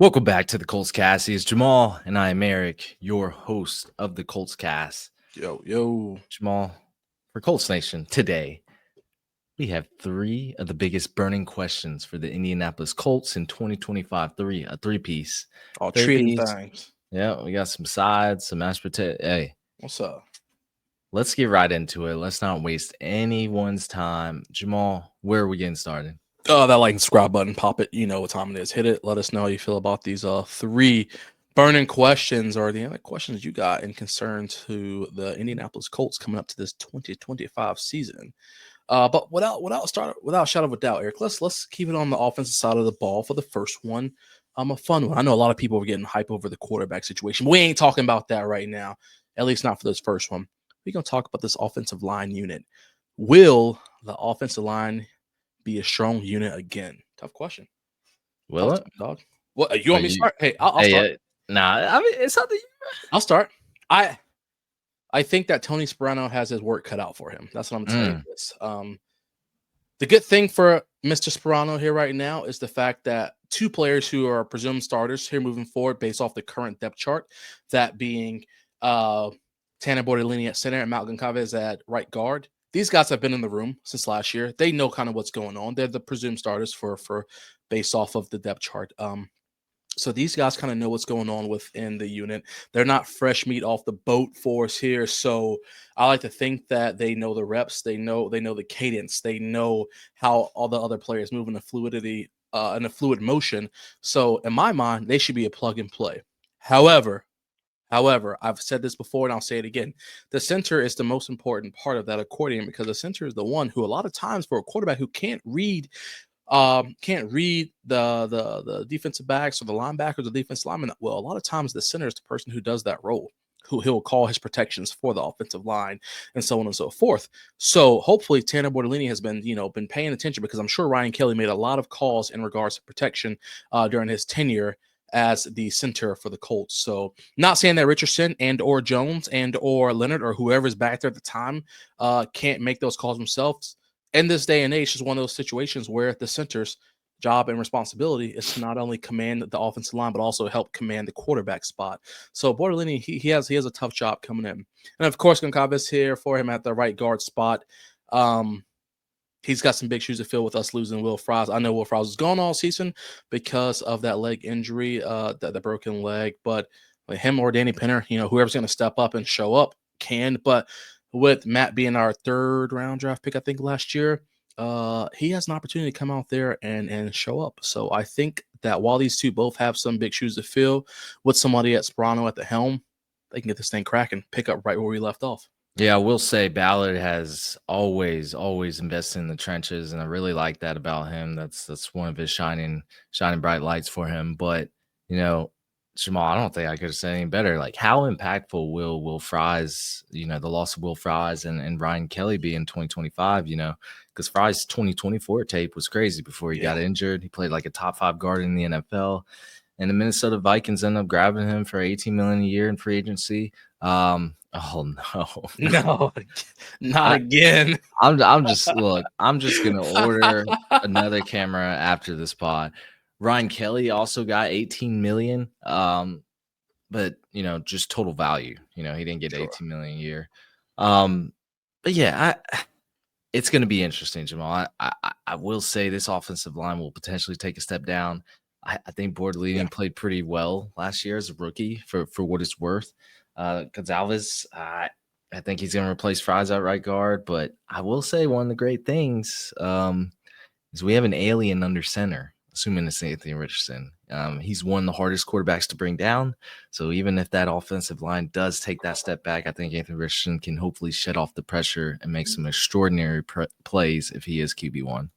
Welcome back to the Colts Cast. It's Jamal, and I am Eric, your host of the Colts Cast. Yo. Jamal, for Colts Nation, today we have three of the biggest burning questions for the Indianapolis Colts in 2025. A three-piece. All treating things. Yeah, we got some sides, some mashed potato. Hey, What's up? let's get right into it. Let's not waste anyone's time. Jamal, where are we getting started? Oh, that like and subscribe button, pop it. You know what time it is. Hit it. Let us know how you feel about these three burning questions or the other questions you got in concern to the Indianapolis Colts coming up to this 2025 season. But without shadow of a doubt, Eric, let's keep it on the offensive side of the ball for the first one. A fun one. I know a lot of people were getting hype over the quarterback situation. We ain't talking about that right now, at least not for this first one. We're gonna talk about this offensive line unit. Will the offensive line be a strong unit again? Tough question. Will Tough it? dog. What you want me to start? Hey, I'll start. Nah, I mean, it's not the. I'll start. I think that Tony Sparano has his work cut out for him. That's what I'm telling you this. The good thing for Mr. Sparano here right now is the fact that two players who are presumed starters here moving forward based off the current depth chart, that being Tanner Bortolini at center and Malcolm Chavez at right guard. These guys have been in the room since last year. They know kind of what's going on. They're the presumed starters for based off of the depth chart. So these guys kind of know what's going on within the unit. They're not fresh meat off the boat for us here. So I like to think that they know the reps. They know the cadence. They know how all the other players move in the fluidity in a fluid motion. So in my mind, they should be a plug and play. However, I've said this before and I'll say it again. The center is the most important part of that accordion because the center is the one who a lot of times for a quarterback who can't read the defensive backs or the linebackers or the defensive linemen. Well, a lot of times the center is the person who does that role, who he'll call his protections for the offensive line and so on and so forth. So hopefully Tanner Bortolini has been paying attention because I'm sure Ryan Kelly made a lot of calls in regards to protection during his tenure as the center for the Colts. So not saying that Richardson and or Jones and or Leonard or whoever's back there at the time can't make those calls themselves. In this day and age, is one of those situations where the center's job and responsibility is to not only command the offensive line, but also help command the quarterback spot. So Bortolini, he has a tough job coming in. And of course, Goncalves here for him at the right guard spot. He's got some big shoes to fill with us losing Will Fries. I know Will Fries is gone all season because of that leg injury, the broken leg. But like him or Danny Pinner, whoever's going to step up and show up can. But with Matt being our third round draft pick, I think last year, he has an opportunity to come out there and show up. So I think that while these two both have some big shoes to fill, with somebody at Sparano at the helm, they can get this thing cracking, pick up right where we left off. Yeah, I will say Ballard has always invested in the trenches, and I really like that about him. That's one of his shining bright lights for him. But Jamal, I don't think I could have said any better. Like, how impactful will Will Fries, the loss of Will Fries and Ryan Kelly be in 2025? Because Fries' 2024 tape was crazy before he got injured. He played like a top 5 guard in the NFL, and the Minnesota Vikings ended up grabbing him for $18 million a year in free agency. Oh no, not again. I'm just gonna order another camera after this pod. Ryan Kelly also got 18 million. But just total value. He didn't get 18 million a year. But yeah, it's gonna be interesting, Jamal. I will say this offensive line will potentially take a step down. I think Bortolini played pretty well last year as a rookie for what it's worth. Gonzalez, I think he's going to replace Fries at right guard, but I will say one of the great things is we have an alien under center, assuming it's Anthony Richardson. He's one of the hardest quarterbacks to bring down, so even if that offensive line does take that step back, I think Anthony Richardson can hopefully shed off the pressure and make some extraordinary plays if he is QB1.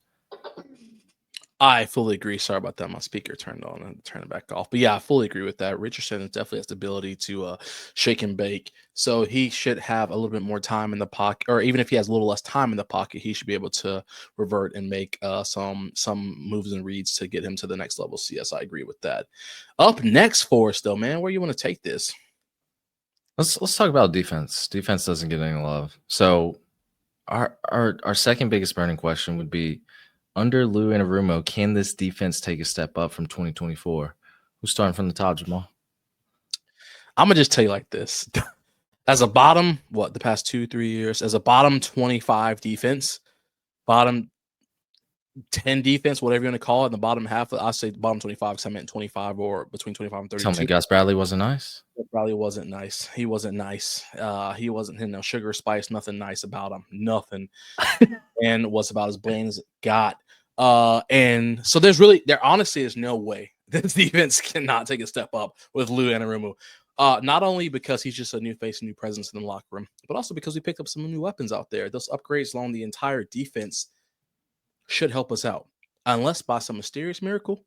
I fully agree. Sorry about that. My speaker turned on and turned it back off. But yeah, I fully agree with that. Richardson definitely has the ability to shake and bake. So he should have a little bit more time in the pocket, or even if he has a little less time in the pocket, he should be able to revert and make some moves and reads to get him to the next level. So yes, I agree with that. Up next for us, though, man, where you want to take this? Let's talk about defense. Defense doesn't get any love. So our second biggest burning question would be, under Lou Anarumo, can this defense take a step up from 2024? Who's starting from the top, Jamal? I'm gonna just tell you like this: as a bottom, the past 2-3 years, as a bottom 25 defense, bottom 10 defense, whatever you want to call it, in the bottom half, I say bottom 25 because I meant 25 or between 25 and Tell me 32. Gus Bradley wasn't nice? It probably wasn't nice. He wasn't nice. He wasn't, sugar, spice, nothing nice about him. Nothing. And was about as bland as it got. And so there honestly is no way this defense cannot take a step up with Lou Anarumo. Not only because he's just a new face, a new presence in the locker room, but also because we picked up some new weapons out there. Those upgrades along the entire defense should help us out. Unless by some mysterious miracle,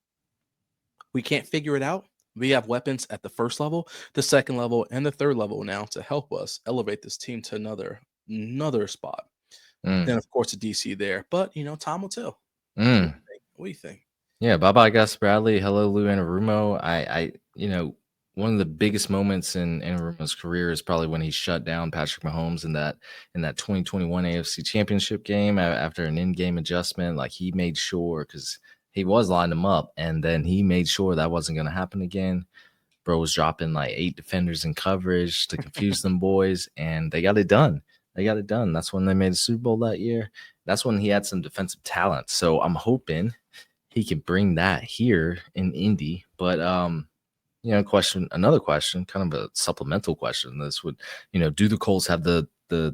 we can't figure it out. We have weapons at the first level, the second level, and the third level now to help us elevate this team to another spot. Then, of course, the DC there. But, time will tell. What do you think? Yeah, bye-bye Gus Bradley. Hello, Lou Anarumo. One of the biggest moments in Anarumo's career is probably when he shut down Patrick Mahomes in that 2021 AFC Championship game after an in-game adjustment. Like, he made sure, because he was lining them up, and then he made sure that wasn't going to happen again. Bro was dropping like 8 defenders in coverage to confuse them boys, and they got it done. That's when they made the Super Bowl that year. That's when he had some defensive talent. So I'm hoping he could bring that here in Indy. But another question, kind of a supplemental question. This would, do the Colts have the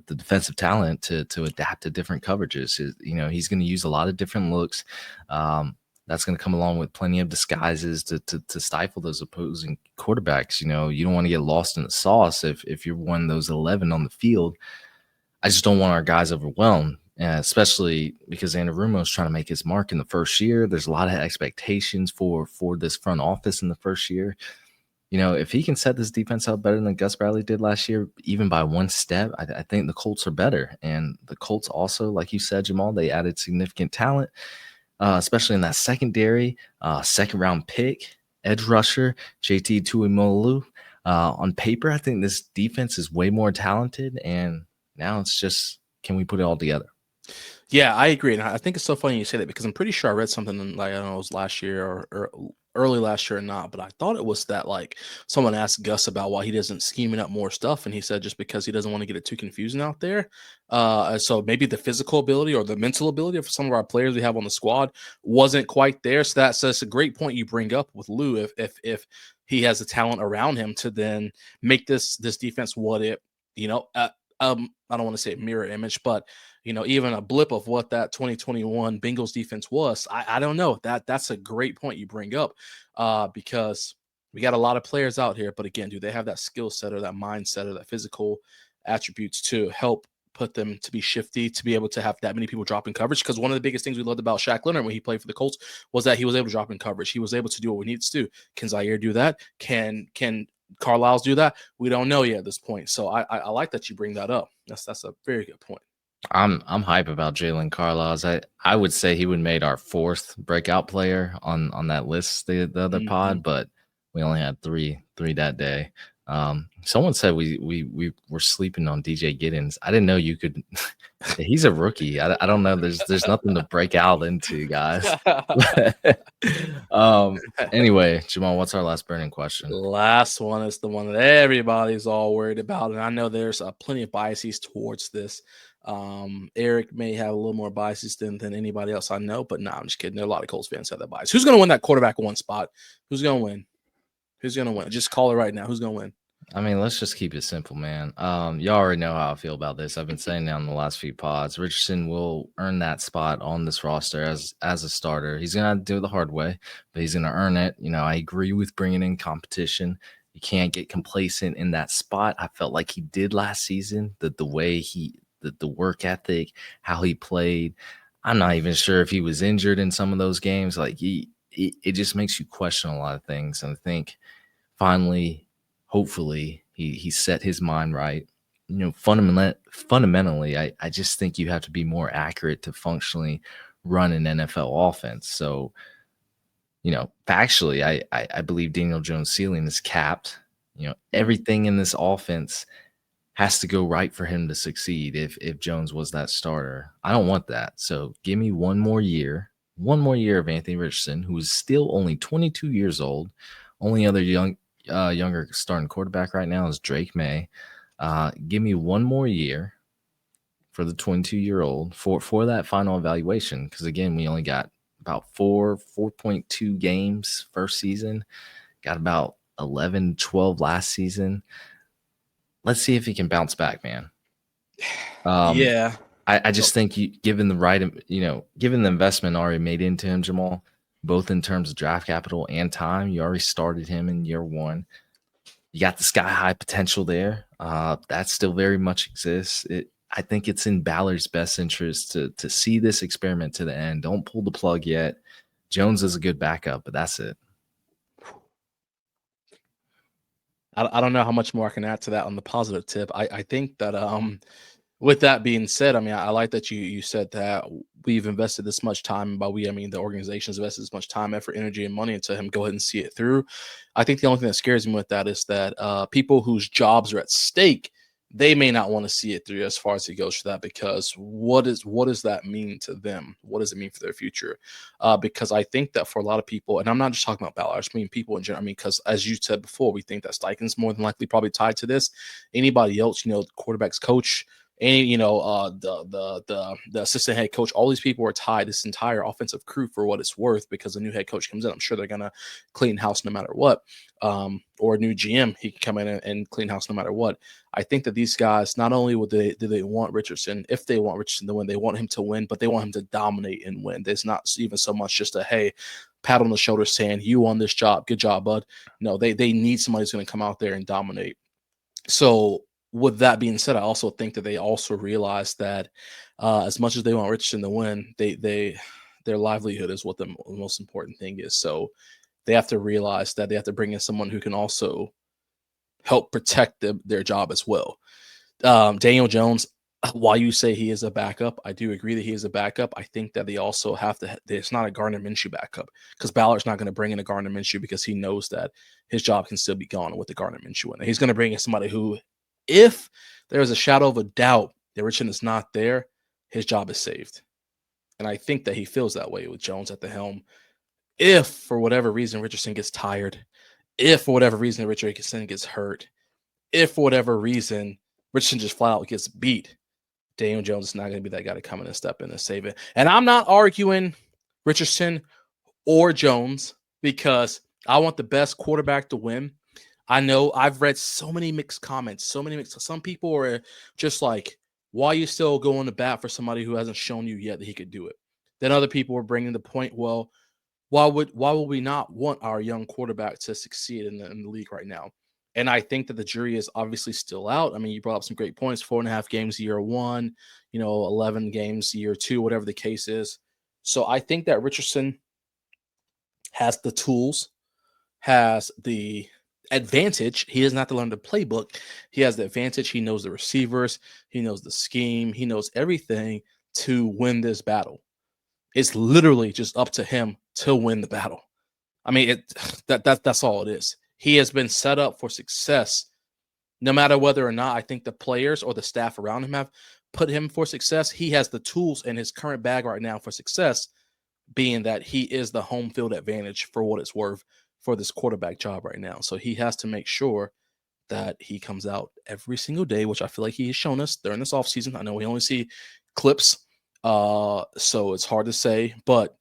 defensive talent to adapt to different coverages? He's going to use a lot of different looks. That's going to come along with plenty of disguises to stifle those opposing quarterbacks. You don't want to get lost in the sauce if you're one of those 11 on the field. I just don't want our guys overwhelmed, especially because Anarumo is trying to make his mark in the first year. There's a lot of expectations for this front office in the first year. If he can set this defense up better than Gus Bradley did last year, even by one step, I think the Colts are better. And the Colts also, like you said, Jamal, they added significant talent, especially in that secondary, second-round pick, edge rusher, JT Tuimoloau. On paper, I think this defense is way more talented, and now it's just, can we put it all together? Yeah, I agree. And I think it's so funny you say that because I'm pretty sure I read something like, I don't know, it was last year or early last year or not, but I thought it was that like someone asked Gus about why he doesn't scheming up more stuff. And he said just because he doesn't want to get it too confusing out there. So maybe the physical ability or the mental ability of some of our players we have on the squad wasn't quite there. So that's a great point you bring up with Lou. If he has the talent around him to then make this defense what it, I don't want to say mirror image, but even a blip of what that 2021 Bengals defense was. I don't know. That's a great point you bring up, because we got a lot of players out here, but again, do they have that skill set or that mindset or that physical attributes to help put them to be shifty, to be able to have that many people drop in coverage? Because one of the biggest things we loved about Shaq Leonard when he played for the Colts was that he was able to drop in coverage. He was able to do what we needed to do. Can Zaire do that? Can Carlisle's do that? We don't know yet at this point. So I like that you bring that up. That's a very good point. I'm hype about Jalen Carlisle. I would say he would have made our 4th breakout player on that list, the other pod, but we only had three that day. Someone said we were sleeping on DJ Giddens. I didn't know you could. He's a rookie. I don't know. There's nothing to break out into, guys. Anyway, Jamal, what's our last burning question? The last one is the one that everybody's all worried about, and I know there's plenty of biases towards this. Eric may have a little more biases than anybody else I know, but no, I'm just kidding. There are a lot of Colts fans have that bias. Who's going to win that quarterback 1 spot? Who's going to win? Who's going to win? Just call it right now. Who's going to win? I mean, let's just keep it simple, man. You already know how I feel about this. I've been saying that in the last few pods. Richardson will earn that spot on this roster as a starter. He's going to do it the hard way, but he's going to earn it. I agree with bringing in competition. You can't get complacent in that spot. I felt like he did last season, the way the work ethic, how he played. I'm not even sure if he was injured in some of those games. Like it just makes you question a lot of things. And I think finally, hopefully, he set his mind right. Fundamentally, I just think you have to be more accurate to functionally run an NFL offense. So, factually, I believe Daniel Jones' ceiling is capped. Everything in this offense has to go right for him to succeed if Jones was that starter. I don't want that. So give me one more year of Anthony Richardson, who is still only 22 years old, Only other younger starting quarterback right now is Drake May. Give me one more year for the 22-year-old for that final evaluation, because again, we only got about 4.2 games first season, got about 11, 12 last season. Let's see if he can bounce back, man. Yeah. I just think given the investment already made into him, Jamal, both in terms of draft capital and time, you already started him in year one. You got the sky high potential there. That still very much exists. I think it's in Ballard's best interest to see this experiment to the end. Don't pull the plug yet. Jones is a good backup, but that's it. I don't know how much more I can add to that on the positive tip. I think that with that being said, I mean, I like that you said that we've invested this much time. By we, I mean the organization's invested this much time, effort, energy, and money into him. Go ahead and see it through. I think the only thing that scares me with that is that people whose jobs are at stake, they may not want to see it through as far as he goes for that, because what does that mean to them? What does it mean for their future? Because I think that for a lot of people, and I'm not just talking about Ballard, I just mean people in general. I mean, because as you said before, we think that Steichen's more than likely probably tied to this. Anybody else, the quarterback's coach, and the assistant head coach, all these people are tied, this entire offensive crew, for what it's worth, because a new head coach comes in, I'm sure they're gonna clean house no matter what. Or a new GM, he can come in and clean house no matter what. I think that these guys, not only do they want Richardson, if they want Richardson to win, they want him to win, but they want him to dominate and win. There's not even so much just a hey, pat on the shoulder saying you won this job, good job, bud. No, they need somebody who's going to come out there and dominate. So with that being said, I also think that they also realize that as much as they want Richardson to win, their livelihood is what the most important thing is. So they have to realize that they have to bring in someone who can also help protect their job as well. Daniel Jones, while you say he is a backup, I do agree that he is a backup. I think that they also have to. It's not a Gardner Minshew backup, because Ballard's not going to bring in a Gardner Minshew, because he knows that his job can still be gone with the Gardner Minshew in it. He's going to bring in somebody who, if there is a shadow of a doubt that Richardson is not there, his job is saved. And I think that he feels that way with Jones at the helm. If for whatever reason Richardson gets tired, if for whatever reason Richardson gets hurt, if for whatever reason Richardson just flat out gets beat, Daniel Jones is not going to be that guy to come in and step in and save it. And I'm not arguing Richardson or Jones, because I want the best quarterback to win. I know I've read so many mixed comments, some people are just like, why are you still going to bat for somebody who hasn't shown you yet that he could do it? Then other people were bringing the point, well, why would we not want our young quarterback to succeed in the league right now? And I think that the jury is obviously still out. I mean, you brought up some great points: 4.5 games year one, 11 games year two, whatever the case is. So I think that Richardson has the tools, has the advantage. He doesn't have to learn the playbook. He has the advantage. He knows the receivers. He knows the scheme. He knows everything to win this battle. It's literally just up to him to win the battle. I mean, that's all it is. He has been set up for success, no matter whether or not I think the players or the staff around him have put him for success. He has the tools in his current bag right now for success, being that he is the home field advantage for what it's worth for this quarterback job right now. So he has to make sure that he comes out every single day, which I feel like he has shown us during this offseason. I know we only see clips, so it's hard to say, but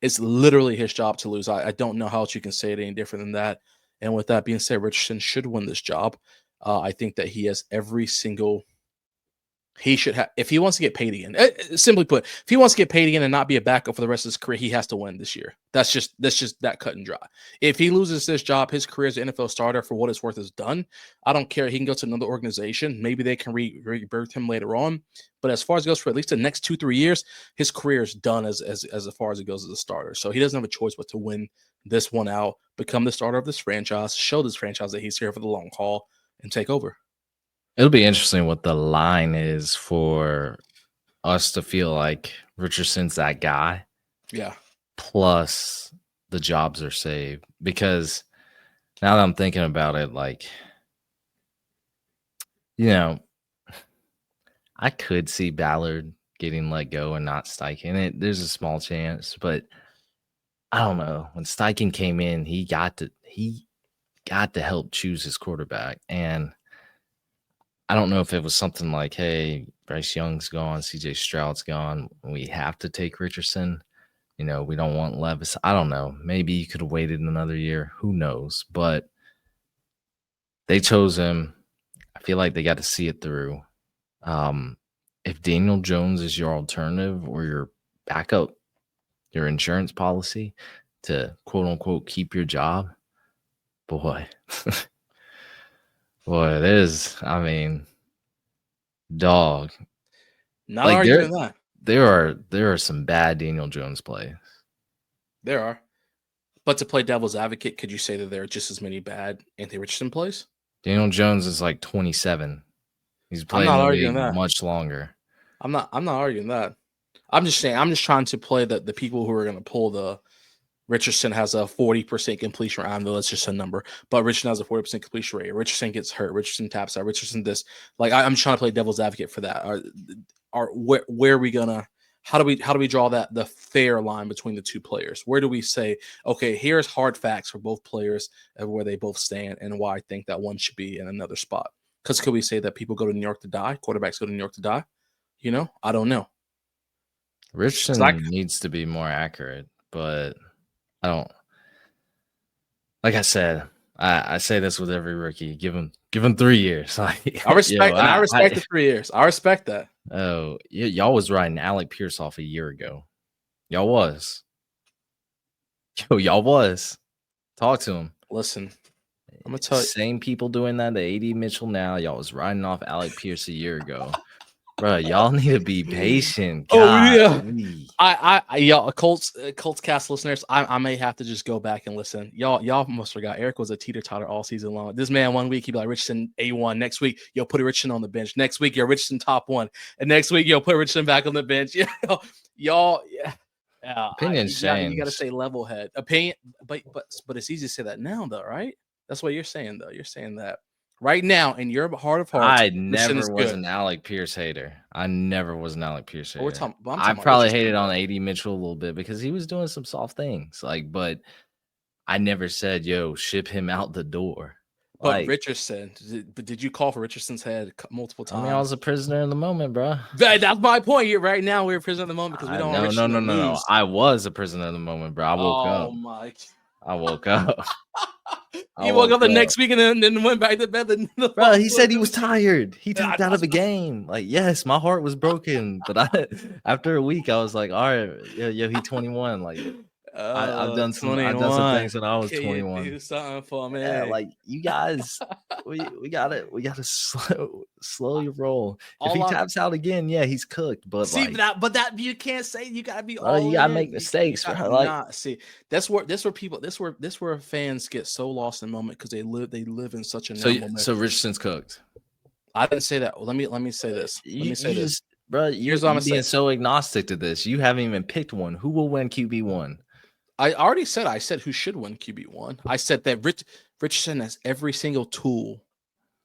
it's literally his job to lose. I don't know how else you can say it any different than that. And with that being said, Richardson should win this job. I think that he has every single. He should have, if he wants to get paid again. Simply put, if he wants to get paid again and not be a backup for the rest of his career, he has to win this year. That's just that cut and dry. If he loses this job, his career as an NFL starter, for what it's worth, is done. I don't care. He can go to another organization. Maybe they can rebirth him later on. But as far as it goes for at least the next 2-3 years, his career is done as far as it goes as a starter. So he doesn't have a choice but to win this one out, become the starter of this franchise, show this franchise that he's here for the long haul, and take over. It'll be interesting what the line is for us to feel like Richardson's that guy. Yeah. Plus the jobs are saved. Because now that I'm thinking about it, like, I could see Ballard getting let go and not Steichen. There's a small chance, but I don't know. When Steichen came in, he got to help choose his quarterback. And I don't know if it was something like, hey, Bryce Young's gone, CJ Stroud's gone. We have to take Richardson. We don't want Levis. I don't know. Maybe you could have waited another year. Who knows? But they chose him. I feel like they got to see it through. If Daniel Jones is your alternative or your backup, your insurance policy to quote unquote keep your job, boy, boy, it is. I mean, dog. Not Like arguing that. there are some bad Daniel Jones plays. There are. But to play devil's advocate, could you say that there are just as many bad Anthony Richardson plays? Daniel Jones is like 27. He's I'm played in not the arguing league that. much longer. I'm not arguing that. I'm just saying, I'm just trying to play the people who are going to pull the Richardson has a 40% completion rate. I know that's just a number, but Richardson has a 40% completion rate. Richardson gets hurt. Richardson taps out. Richardson this. Like I'm trying to play devil's advocate for that. Where are we gonna? How do we draw the fair line between the two players? Where do we say, okay, here's hard facts for both players and where they both stand and why I think that one should be in another spot? Because could we say that people go to New York to die? Quarterbacks go to New York to die? I don't know. Richardson needs to be more accurate, but I don't. Like I said, I say this with every rookie. Give him 3 years. Like I respect the 3 years. I respect that. Oh, y'all was riding Alec Pierce off a year ago. Y'all was. Y'all was. Talk to him. Listen, I'm gonna tell you. Same people doing that to AD Mitchell now. Y'all was riding off Alec Pierce a year ago. Bro, y'all need to be patient. God. Oh yeah, y'all Colts cast listeners. I may have to just go back and listen. Y'all almost forgot Eric was a teeter-totter all season long. This man 1 week he'd be like Richardson A1. Next week you'll put Richardson on the bench. Next week you're Richardson top 1, and next week you'll put Richardson back on the bench. Y'all, yeah. Opinions change. You got to stay level head. Opinion, but it's easy to say that now though, right? That's what you're saying though. You're saying that. Right now, in your heart of hearts, I never was an Alec Pierce hater. I never was an Alec Pierce hater. I probably hated on AD Mitchell a little bit because he was doing some soft things. But I never said, "Yo, ship him out the door." But Richardson, did you call for Richardson's head multiple times? I mean, I was a prisoner in the moment, bro. That's my point. Here, right now, we're a prisoner in the moment because we don't. No. I was a prisoner in the moment, bro. I woke up. Oh my! I woke up. You woke up the next week and then went back to bed. Bro, he said he was tired. He tapped out of the game. Like, yes, my heart was broken, but after a week, I was like, all right, yo, he 21. Like, I've done some things when I was 21. Do something for me. Yeah, like you guys, we gotta slow your roll. If he taps out again, yeah, he's cooked. But see that you can't say. You gotta be all. You gotta make mistakes, bro. Like, see, that's where fans get so lost in the moment because they live in such a moment. So Richardson's cooked. I didn't say that. Let me say this. Bro. You're being so agnostic to this. You haven't even picked one. Who will win QB1? I already said. I said who should win QB1. I said that Richardson has every single tool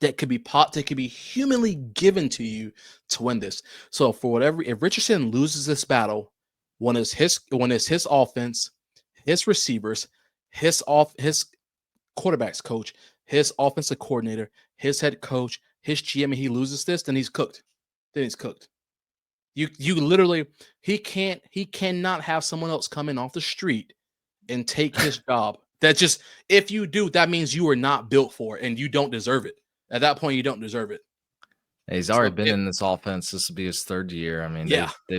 that could be humanly given to you to win this. So for whatever, if Richardson loses this battle, when is his offense, his receivers, his quarterbacks coach, his offensive coordinator, his head coach, his GM, and he loses this, then he's cooked. You literally he cannot have someone else come in off the street and take his job. That just, if you do, that means you are not built for it and you don't deserve it. At that point, you don't deserve it. He's already been in this offense. This will be his 3rd year. I mean, they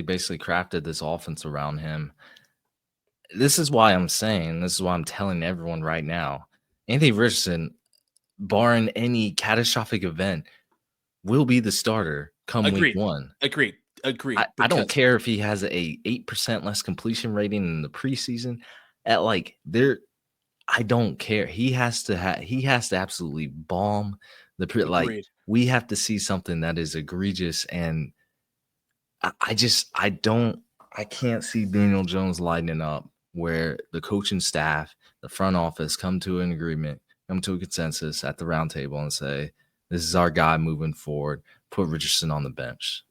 basically crafted this offense around him. This is why I'm telling everyone right now, Anthony Richardson, barring any catastrophic event, will be the starter come week 1. Agreed. I don't care if he has a 8% less completion rating in the preseason. I don't care. He has to absolutely bomb the we have to see something that is egregious, and I can't see Daniel Jones lighting up where the coaching staff, the front office come to an agreement, come to a consensus at the round table and say, this is our guy moving forward. Put Richardson on the bench.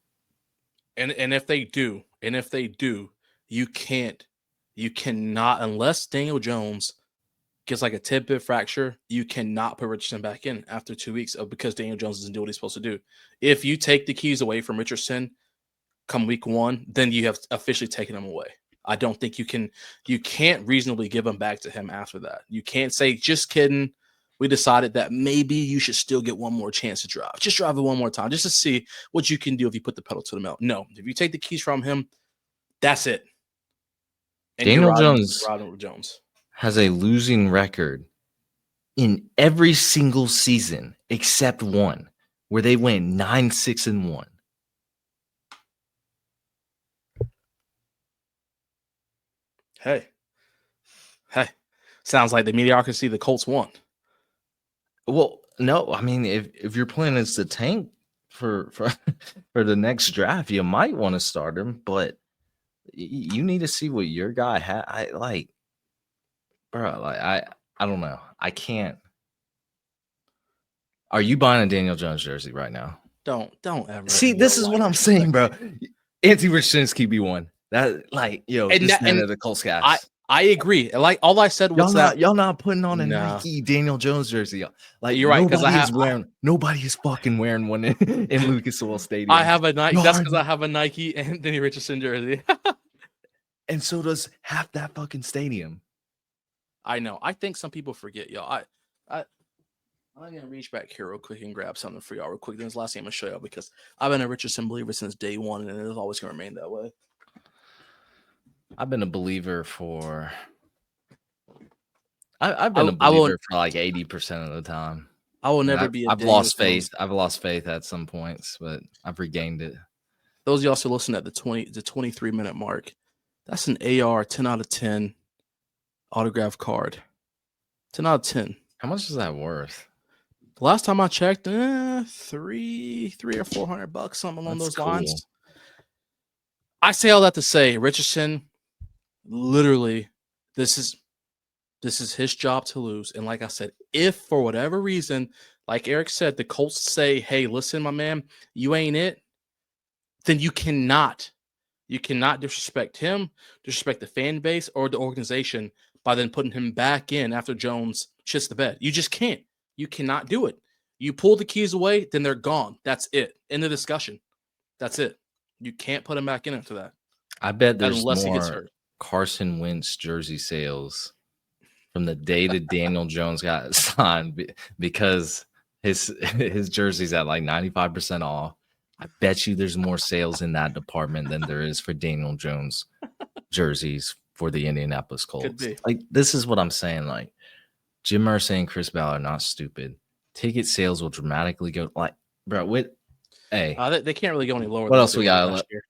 And if they do, you cannot, unless Daniel Jones gets like a tidbit fracture, you cannot put Richardson back in after 2 weeks because Daniel Jones doesn't do what he's supposed to do. If you take the keys away from Richardson come week 1, then you have officially taken him away. I don't think you can't reasonably give him back to him after that. You can't say, just kidding. We decided that maybe you should still get one more chance to drive. Just drive it one more time, just to see what you can do if you put the pedal to the metal. No, if you take the keys from him, that's it. And Daniel you're Jones riding with Jones. Has a losing record in every single season except one, where they went 9-6-1. Hey, sounds like the mediocrity the Colts won. Well, no, I mean, if your plan is to tank for for the next draft, you might want to start him, but you need to see what your guy had. I don't know. I can't. Are you buying a Daniel Jones jersey right now? Don't ever. See, this is what I'm saying, bro. Anthony Richardson's QB1. That the Colts cast. I agree. Like all I said was y'all not putting on a Nike Daniel Jones jersey. Like you're right, because nobody is fucking wearing one in Lucas Oil Stadium. I have a Nike. That's because I have a Nike Anthony Richardson jersey. And so does half that fucking stadium. I know. I think some people forget, y'all. I'm gonna reach back here real quick and grab something for y'all real quick. Then this last thing I'm gonna show y'all, because I've been a Richardson believer since day one, and it is always gonna remain that way. I've been a believer for. I've been a believer for like 80% of the time. I will never be. I've lost faith. I've lost faith at some points, but I've regained it. Those of y'all still listening at the 23-minute mark, that's an AR 10 out of 10 autograph card. 10 out of 10. How much is that worth? The last time I checked, $300 or $400, something along those lines. I say all that to say, Richardson, literally, this is his job to lose. And like I said, if for whatever reason, like Eric said, the Colts say, hey, listen, my man, you ain't it, then you cannot disrespect him, disrespect the fan base or the organization by then putting him back in after Jones shits the bed. You just can't. You cannot do it. You pull the keys away, then they're gone. That's it. End of discussion. That's it. You can't put him back in after that. I bet there's more he gets hurt. Carson Wentz jersey sales from the day that Daniel Jones got signed, because his jersey's at like 95% off. I bet you there's more sales in that department than there is for Daniel Jones jerseys for the Indianapolis Colts. Like, this is what I'm saying. Like, Jim Irsay and Chris Ballard are not stupid. Ticket sales will dramatically go. Like, bro, they can't really go any lower. What else we got last year?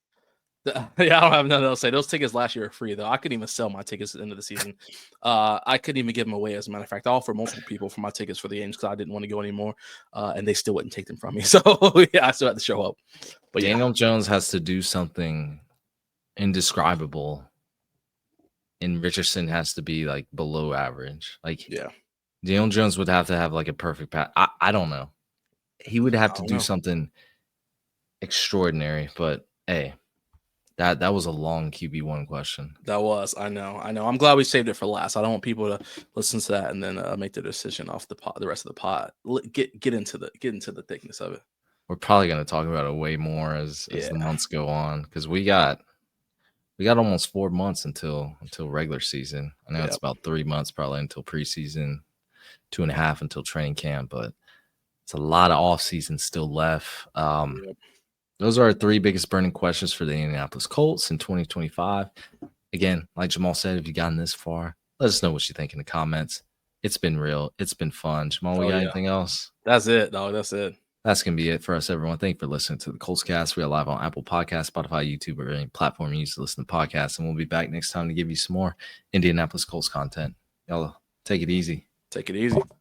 Yeah, I don't have nothing else to say. Those tickets last year are free, though. I couldn't even sell my tickets at the end of the season. I couldn't even give them away, as a matter of fact. I offered multiple people for my tickets for the games because I didn't want to go anymore, and they still wouldn't take them from me. So, yeah, I still had to show up. But Daniel Jones has to do something indescribable, and Richardson has to be, like, below average. Like, yeah, Daniel Jones would have to have, like, a perfect pass. I don't know. He would have to do something extraordinary, but, hey. That was a long QB1 question. That was. I know. I'm glad we saved it for last. I don't want people to listen to that and then make the decision off the rest of the pod. Get into the thickness of it. We're probably going to talk about it way more as the months go on, because we got almost 4 months until regular season. I know it's about 3 months probably until preseason, 2.5 until training camp, but it's a lot of off season still left. Those are our 3 biggest burning questions for the Indianapolis Colts in 2025. Again, like Jamal said, if you've gotten this far, let us know what you think in the comments. It's been real. It's been fun. Jamal, we got anything else? That's it, dog. That's it. That's going to be it for us, everyone. Thank you for listening to the Colts Cast. We are live on Apple Podcasts, Spotify, YouTube, or any platform you use to listen to podcasts. And we'll be back next time to give you some more Indianapolis Colts content. Y'all take it easy. Take it easy.